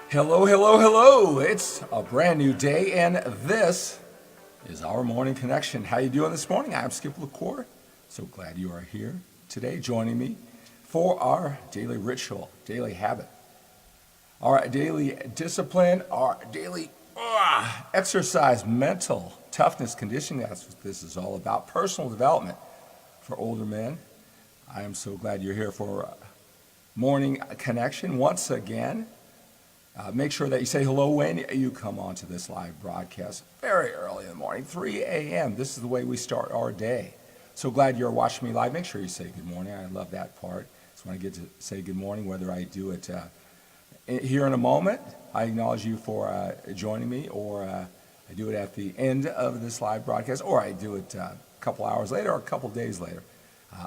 Hello, hello, hello. It's a brand new day, and this is our morning connection. How you doing this morning? I'm Skip LaCour. So glad you are here today joining me for our daily ritual, daily habit, our daily discipline, our daily exercise, mental toughness conditioning. That's what this is all about. Personal development for older men. I am so glad you're here for morning connection once again. Make sure that you say hello when you come onto this live broadcast very early in the morning, 3 a.m. This is the way we start our day. So glad you're watching me live. Make sure you say good morning. I love that part. It's when I get to say good morning, whether I do it here in a moment. I acknowledge you for joining me, or I do it at the end of this live broadcast, or I do it a couple hours later or a couple days later.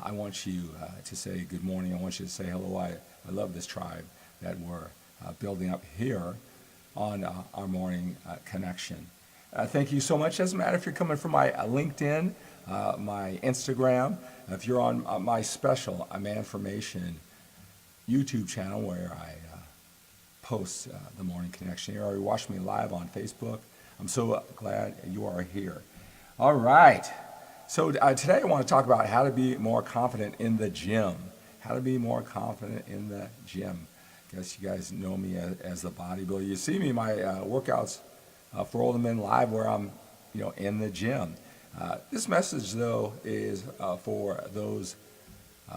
I want you to say good morning. I want you to say hello. I love this tribe that we're building up here on our morning connection. Thank you so much. Doesn't matter if you're coming from my LinkedIn, my Instagram, if you're on my special MANformation YouTube channel where I post the morning connection here, or you watch me live on Facebook. I'm so glad you are here. All right. So today I want to talk about how to be more confident in the gym. How to be more confident in the gym. I guess you guys know me as the bodybuilder. You see me in my workouts for older men live where I'm, in the gym. This message, though, is for those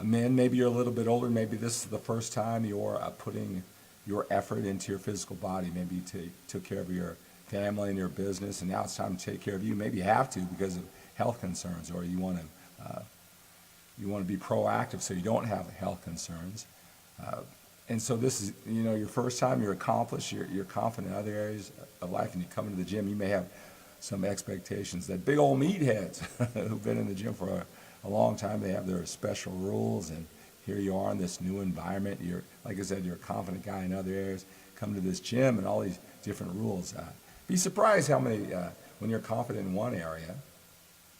men. Maybe you're a little bit older. Maybe this is the first time you're putting your effort into your physical body. Maybe you took care of your family and your business, and now it's time to take care of you. Maybe you have to because of health concerns, or you want to be proactive so you don't have health concerns. And so this is, your first time, you're accomplished, you're confident in other areas of life, and you come into the gym, you may have some expectations. That big old meatheads who've been in the gym for a long time, they have their special rules, and here you are in this new environment. You're, like I said, you're a confident guy in other areas, come to this gym and all these different rules. Be surprised how many, when you're confident in one area,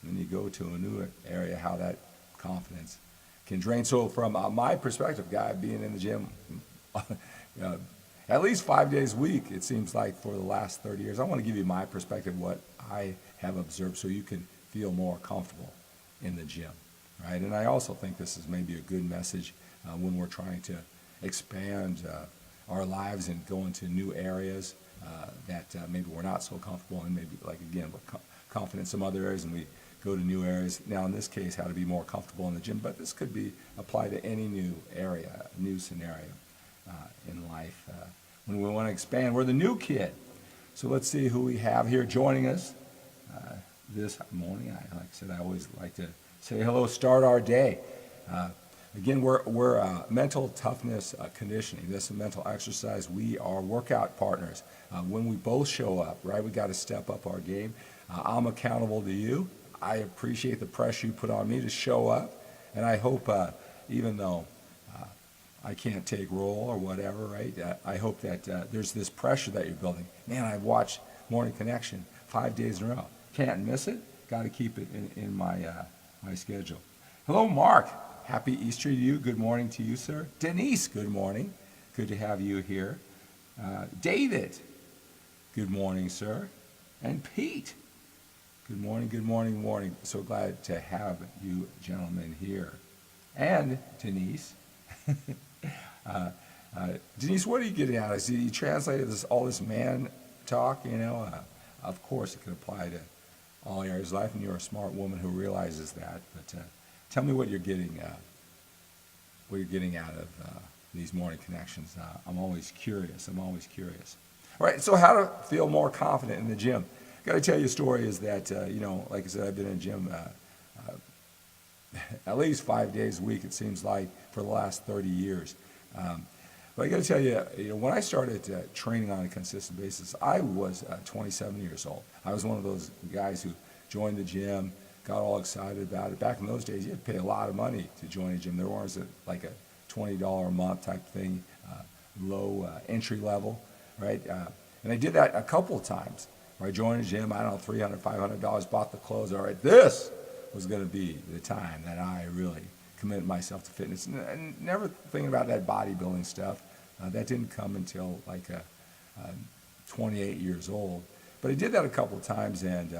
when you go to a new area, how that confidence can drain. So from my perspective, guy, being in the gym at least 5 days a week, it seems like for the last 30 years, I want to give you my perspective, what I have observed, so you can feel more comfortable in the gym, right? And I also think this is maybe a good message when we're trying to expand our lives and go into new areas that maybe we're not so comfortable in. Maybe, like, again, we're confident in some other areas, and we go to new areas. Now, in this case, how to be more comfortable in the gym, but this could be applied to any new area, new scenario in life. When we want to expand, we're the new kid. So let's see who we have here joining us this morning. Like I said, I always like to say hello, start our day. Again, we're mental toughness conditioning. This is a mental exercise. We are workout partners. When we both show up, right, we got to step up our game. I'm accountable to you. I appreciate the pressure you put on me to show up, and I hope, even though I can't take roll or whatever, right, I hope that there's this pressure that you're building. Man, I've watched Morning Connection 5 days in a row. Can't miss it. Got to keep it in my schedule. Hello, Mark. Happy Easter to you. Good morning to you, sir. Denise, good morning. Good to have you here. David, good morning, sir. And Pete, good morning, good morning, morning. So glad to have you gentlemen here. And Denise. Denise, what are you getting out of this? You translated all this man talk, Of course, it could apply to all areas of life, and you're a smart woman who realizes that. But tell me what you're getting out of these morning connections. I'm always curious. All right, so how to feel more confident in the gym. Got to tell you a story is that, like I said, I've been in the gym at least 5 days a week, it seems like, for the last 30 years. But I got to tell you, when I started training on a consistent basis, I was 27 years old. I was one of those guys who joined the gym, got all excited about it. Back in those days, you had to pay a lot of money to join a gym. There was like a $20 a month type thing, low entry level, right? And I did that a couple of times. Where I joined a gym, I don't know, $300, $500, bought the clothes. All right, this was going to be the time that I really committed myself to fitness. And never thinking about that bodybuilding stuff. That didn't come until like 28 years old. But I did that a couple of times, and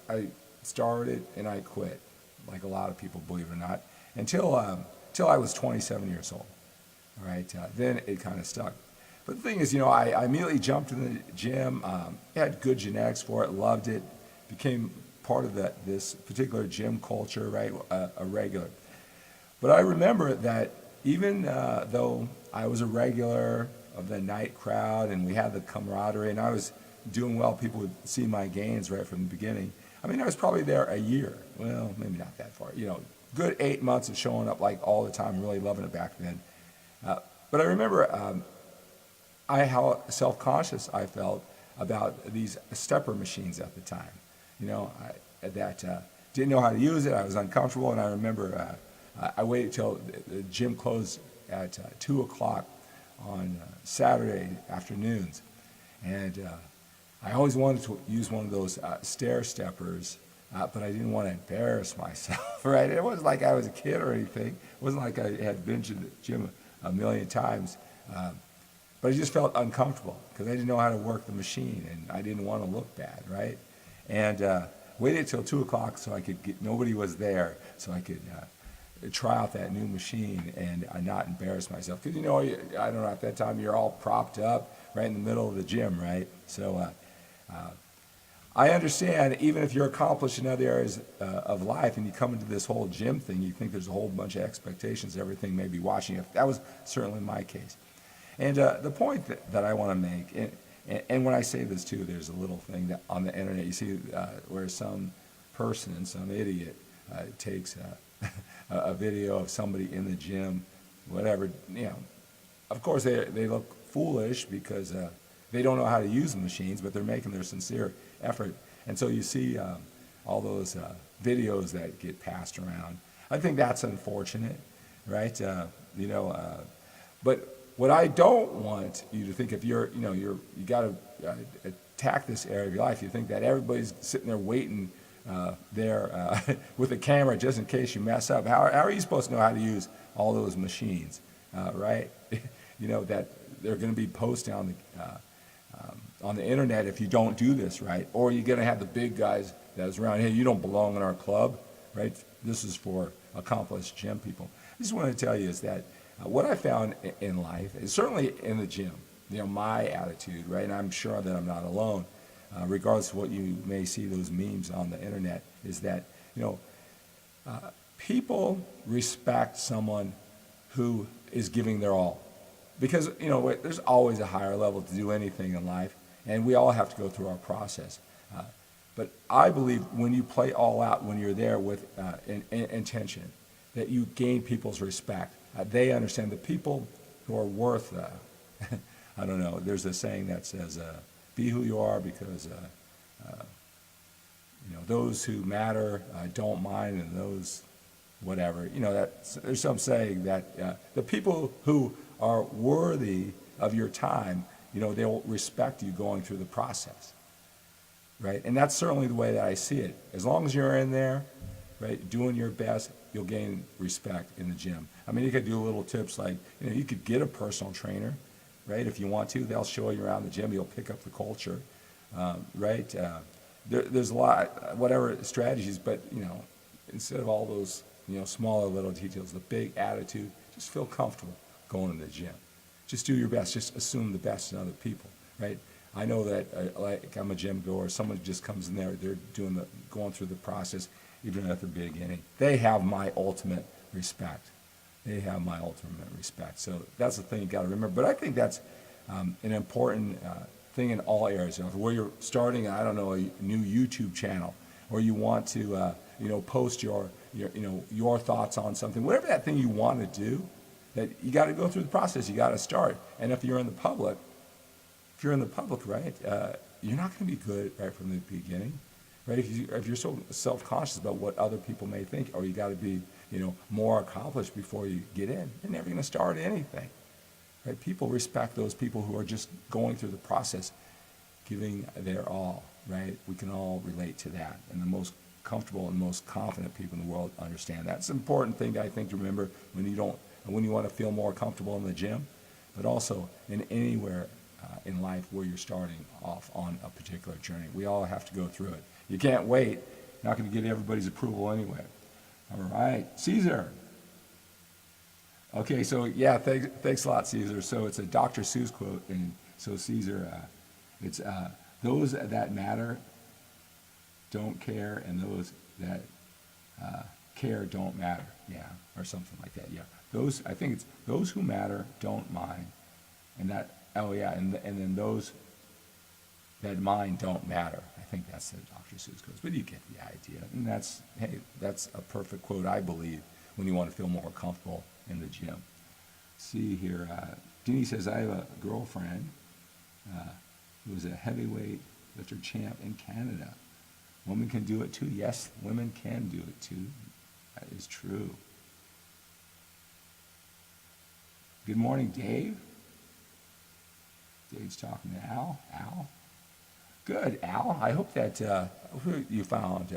I started and I quit, like a lot of people, believe it or not, until I was 27 years old. All right, then it kind of stuck. But the thing is, I immediately jumped in the gym, had good genetics for it, loved it, became part of this particular gym culture, right, a regular. But I remember that even though I was a regular of the night crowd and we had the camaraderie and I was doing well, people would see my gains right from the beginning. I mean, I was probably there a year. Well, maybe not that far. Good 8 months of showing up like all the time, really loving it back then. But I remember how self-conscious I felt about these stepper machines at the time. That didn't know how to use it. I was uncomfortable, and I remember I waited till the gym closed at 2 o'clock on Saturday afternoons, and I always wanted to use one of those stair steppers, but I didn't want to embarrass myself, right? It wasn't like I was a kid or anything. It wasn't like I had been to the gym a million times, but I just felt uncomfortable because I didn't know how to work the machine, and I didn't want to look bad, right? And waited till 2 o'clock so I could nobody was there, so I could try out that new machine and not embarrass myself. Because, I don't know, at that time you're all propped up right in the middle of the gym, right? So I understand, even if you're accomplished in other areas of life and you come into this whole gym thing, you think there's a whole bunch of expectations, everything may be watching you. That was certainly my case. And the point that I want to make, and when I say this too, there's a little thing that on the internet you see where some person, some idiot, takes a video of somebody in the gym, whatever. Of course they look foolish because they don't know how to use the machines, but they're making their sincere effort. And so you see all those videos that get passed around. I think that's unfortunate, right? But what I don't want you to think, if you got to attack this area of your life, you think that everybody's sitting there waiting with a camera just in case you mess up. How are you supposed to know how to use all those machines, right? That they're going to be posting on the internet if you don't do this right, or you're going to have the big guys that's around. Hey, you don't belong in our club, right? This is for accomplished gym people. I just want to tell you is that what I found in life, is certainly in the gym, my attitude, right? And I'm sure that I'm not alone, regardless of what you may see those memes on the internet, is that, people respect someone who is giving their all. Because, there's always a higher level to do anything in life, and we all have to go through our process. But I believe when you play all out, when you're there with intention, that you gain people's respect. They understand the people who are worth, I don't know, there's a saying that says, be who you are because, those who matter don't mind, and those, whatever. There's some saying that the people who are worthy of your time, they'll respect you going through the process, right? And that's certainly the way that I see it. As long as you're in there, right, doing your best, you'll gain respect in the gym. I mean, you could do little tips like, you could get a personal trainer, right? If you want to, they'll show you around the gym. You'll pick up the culture, right? There's a lot, whatever strategies, but, instead of all those, smaller little details, the big attitude, just feel comfortable going to the gym. Just do your best. Just assume the best in other people, right? I know that, like I'm a gym goer, someone just comes in there, they're going through the process, even at the beginning. They have my ultimate respect. They have my ultimate respect. So that's the thing you got to remember. But I think that's an important thing in all areas. Where you're starting, I don't know, a new YouTube channel, or you want to, post your thoughts on something, whatever that thing you want to do, that you got to go through the process. You got to start. And if you're in the public, right, you're not going to be good right from the beginning, right? If you're so self-conscious about what other people may think, or you got to be, more accomplished before you get in, you're never going to start anything, right? People respect those people who are just going through the process, giving their all, right? We can all relate to that, and the most comfortable and most confident people in the world understand that. It's an important thing, I think, to remember when you want to feel more comfortable in the gym. but also in anywhere in life where you're starting off on a particular journey. We all have to go through it. You can't wait. Not going to get everybody's approval anyway. All right, Caesar. Okay, so yeah, thanks a lot, Caesar. So it's a Dr. Seuss quote, and so Caesar, it's those that matter don't care, and those that care don't matter. Yeah, or something like that. Yeah, I think it's those who matter don't mind, and that. Oh yeah, and then those that mind don't matter. I think that's the Dr. Seuss quote, but you get the idea. And that's a perfect quote, I believe, when you want to feel more comfortable in the gym. See here, Denise says, I have a girlfriend who is a heavyweight lifter champ in Canada. Women can do it too. Yes, women can do it too. That is true. Good morning, Dave. Dave's talking to Al. Al? Good, Al. I hope that you found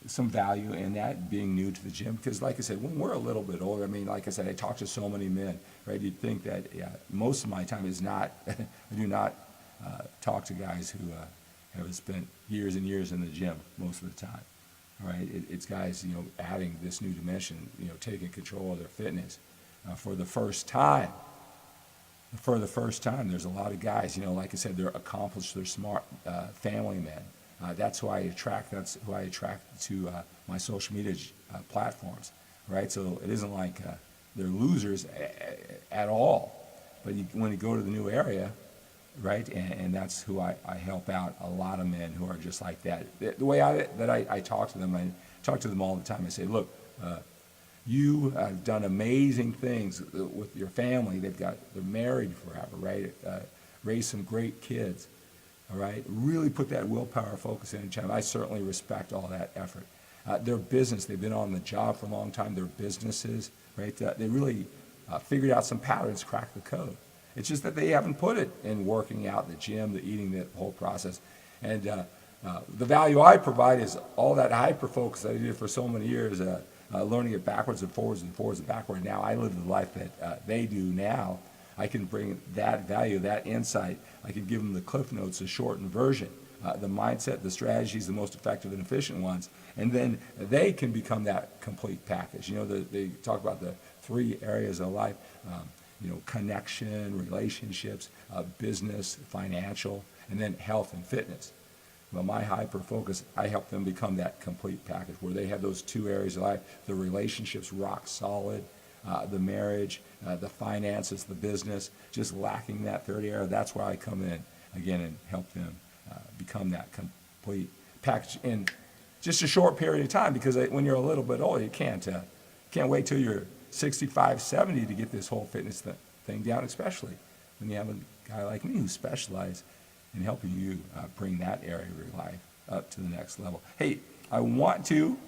some value in that, being new to the gym. Because like I said, when we're a little bit older, I mean, like I said, I talk to so many men, right? You'd think that most of my time is not, I do not talk to guys who have spent years and years in the gym most of the time. All right, it's guys, adding this new dimension, taking control of their fitness for the first time. For the first time, there's a lot of guys, like I said, they're accomplished, they're smart family men. That's who I attract. That's who I attract to my social media platforms, right? So it isn't like they're losers at all. But when you go to the new area, right, and that's who I help out, a lot of men who are just like that. The way I talk to them, I talk to them all the time. I say, look, you have done amazing things with your family. They're married forever, right? Raised some great kids, all right? Really put that willpower focus in. I certainly respect all that effort. Their business, they've been on the job for a long time. Their businesses, right? They really figured out some patterns, cracked the code. It's just that they haven't put it in working out, the gym, the eating, the whole process. And the value I provide is all that hyper focus that I did for so many years, learning it backwards and forwards and forwards and backward. Now I live the life that they do now. I can bring that value, that insight. I can give them the cliff notes, a shortened version, the mindset, the strategies, the most effective and efficient ones, and then they can become that complete package. They talk about the 3 areas of life, connection, relationships, business, financial, and then health and fitness. Well, my hyper focus, I help them become that complete package where they have those 2 areas of life, the relationships rock solid, the marriage, the finances, the business, just lacking that 3rd area. That's where I come in again and help them become that complete package in just a short period of time, because when you're a little bit older, you can't wait till you're 65, 70 to get this whole fitness thing down, especially when you have a guy like me who specializes in helping you bring that area of your life up to the next level. Hey, I want to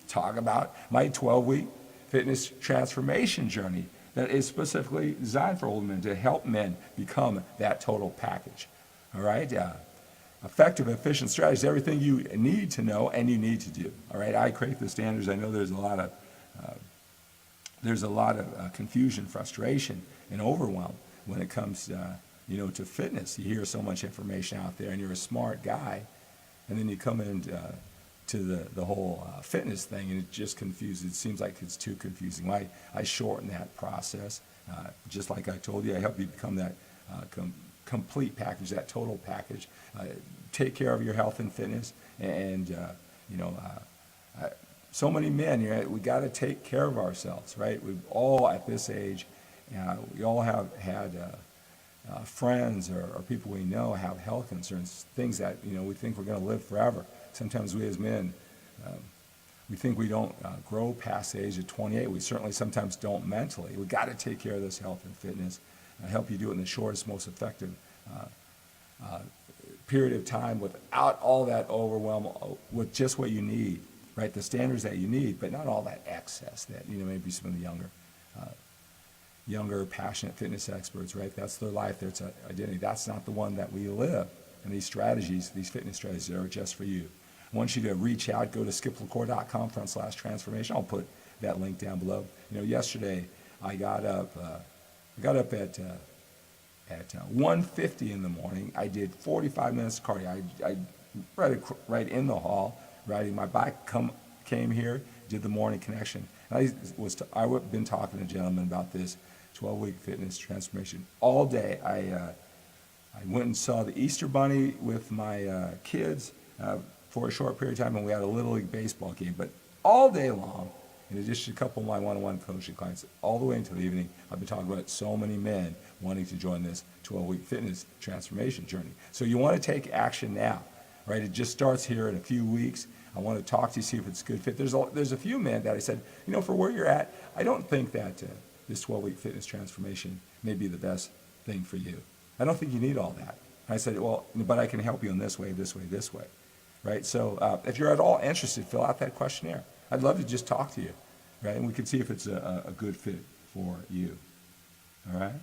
talk about my 12-week fitness transformation journey that is specifically designed for older men to help men become that total package. All right? Effective, efficient strategies, everything you need to know and you need to do. All right? I create the standards. I know there's a lot of confusion, frustration, and overwhelm when it comes to fitness. You hear so much information out there, and you're a smart guy, and then you come into to the whole fitness thing, and it just confuses. It seems like it's too confusing. I shorten that process. Just like I told you, I help you become that complete package, that total package. Take care of your health and fitness, and so many men, we got to take care of ourselves, right? We've all at this age, we all have had friends or people we know have health concerns, things that we think we're going to live forever. Sometimes we as men, we think we don't grow past the age of 28. We certainly sometimes don't mentally. We got to take care of this health and fitness. Help you do it in the shortest, most effective period of time without all that overwhelm, with just what you need, right? The standards that you need, but not all that excess that maybe some of the younger, passionate fitness experts, right? That's their life, their identity. That's not the one that we live. And these strategies, these fitness strategies, are just for you. I want you to reach out. Go to skiplacour.com/transformation. I'll put that link down below. Yesterday I got up I got up at 1:50 in the morning. I did 45 minutes of cardio. I right in the hall, riding my bike, came here, did the morning connection. And I've been talking to gentlemen about this 12-week fitness transformation all day. I went and saw the Easter Bunny with my kids for a short period of time, and we had a Little League baseball game. But all day long, in addition to a couple of my one-on-one coaching clients, all the way into the evening, I've been talking about so many men wanting to join this 12-week fitness transformation journey. So you want to take action now, right? It just starts here in a few weeks. I want to talk to you, see if it's a good fit. There's a few men that I said, for where you're at, I don't think that this 12-week fitness transformation may be the best thing for you. I don't think you need all that. I said, well, but I can help you in this way, this way, this way, right? So if you're at all interested, fill out that questionnaire. I'd love to just talk to you, right? And we can see if it's a good fit for you, all right?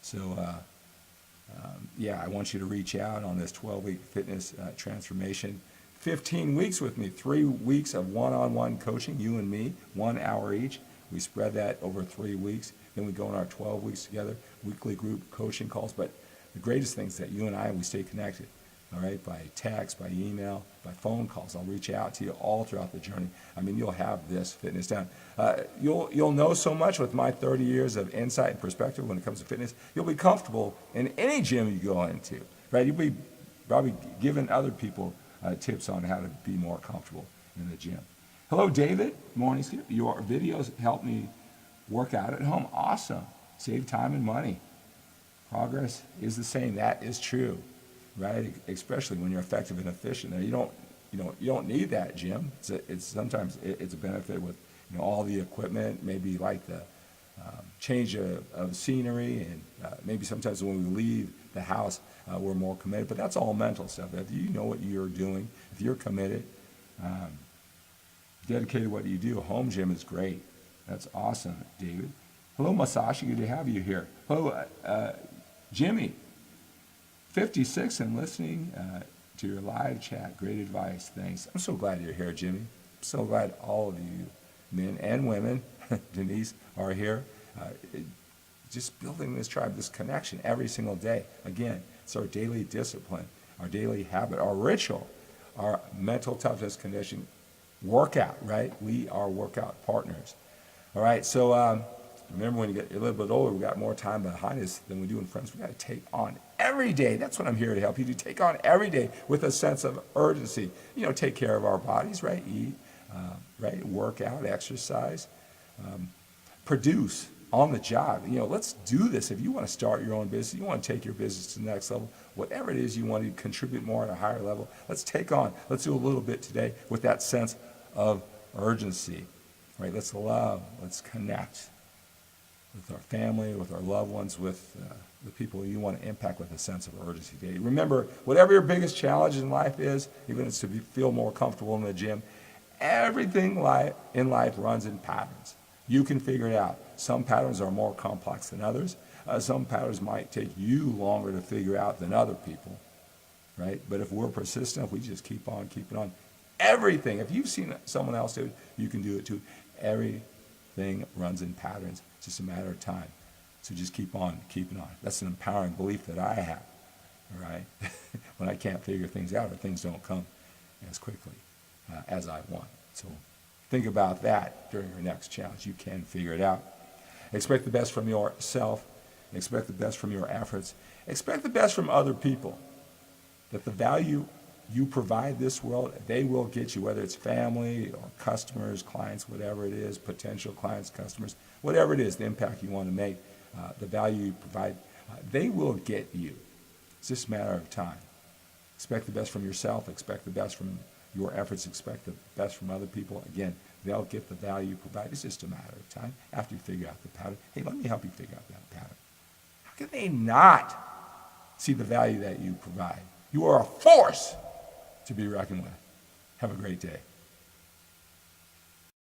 So, I want you to reach out on this 12-week fitness transformation. 15 weeks with me, 3 weeks of one-on-one coaching, you and me, 1 hour each. We spread that over 3 weeks. Then we go in our 12 weeks together, weekly group coaching calls. But the greatest thing is that you and I, we stay connected, all right, by text, by email, by phone calls. I'll reach out to you all throughout the journey. I mean, you'll have this fitness down. You'll know so much with my 30 years of insight and perspective when it comes to fitness. You'll be comfortable in any gym you go into, right? You'll be probably giving other people tips on how to be more comfortable in the gym. Hello, David. Morning, Steve. Your videos help me work out at home. Awesome. Save time and money. Progress is the same. That is true, right? Especially when you're effective and efficient. Now, you don't need that gym. Sometimes it's a benefit with all the equipment, maybe like the change of scenery, and maybe sometimes when we leave the house, we're more committed. But that's all mental stuff. If you know what you're doing, if you're committed, dedicated to what you do, a home gym is great. That's awesome, David. Hello, Masashi. Good to have you here. Hello, Jimmy. 56 and listening to your live chat. Great advice. Thanks. I'm so glad you're here, Jimmy. I'm so glad all of you, men and women, Denise, are here. Just building this tribe, this connection every single day. Again, it's our daily discipline, our daily habit, our ritual, our mental toughness conditioning workout, right? We are workout partners. All right, so remember when you get a little bit older, we got more time behind us than we do in friends. We got to take on every day. That's what I'm here to help you do. Take on every day with a sense of urgency. Take care of our bodies, right? Eat, right? Work out, exercise, produce on the job. Let's do this. If you want to start your own business, you want to take your business to the next level, whatever it is you want to contribute more at a higher level, let's do a little bit today with that sense of urgency, right? Let's love, let's connect with our family, with our loved ones, with the people you want to impact with a sense of urgency today. Remember, whatever your biggest challenge in life is, even if it's to feel more comfortable in the gym, everything in life runs in patterns. You can figure it out. Some patterns are more complex than others. Some patterns might take you longer to figure out than other people, right? But if we're persistent, if we just keep on keeping on, everything, if you've seen someone else do it, you can do it too. Everything runs in patterns. It's just a matter of time. So just keep on keeping on. That's an empowering belief that I have, all right? When I can't figure things out or things don't come as quickly as I want. So think about that during your next challenge. You can figure it out. Expect the best from yourself. Expect the best from your efforts. Expect the best from other people. That the value you provide this world, they will get you, whether it's family or customers, clients, whatever it is, potential clients, customers, whatever it is, the impact you want to make, the value you provide, they will get you. It's just a matter of time. Expect the best from yourself. Expect the best from your efforts. Expect the best from other people. Again, they'll get the value you provide. It's just a matter of time after you figure out the pattern. Hey, let me help you figure out that pattern. How can they not see the value that you provide? You are a force to be reckoned with. Have a great day.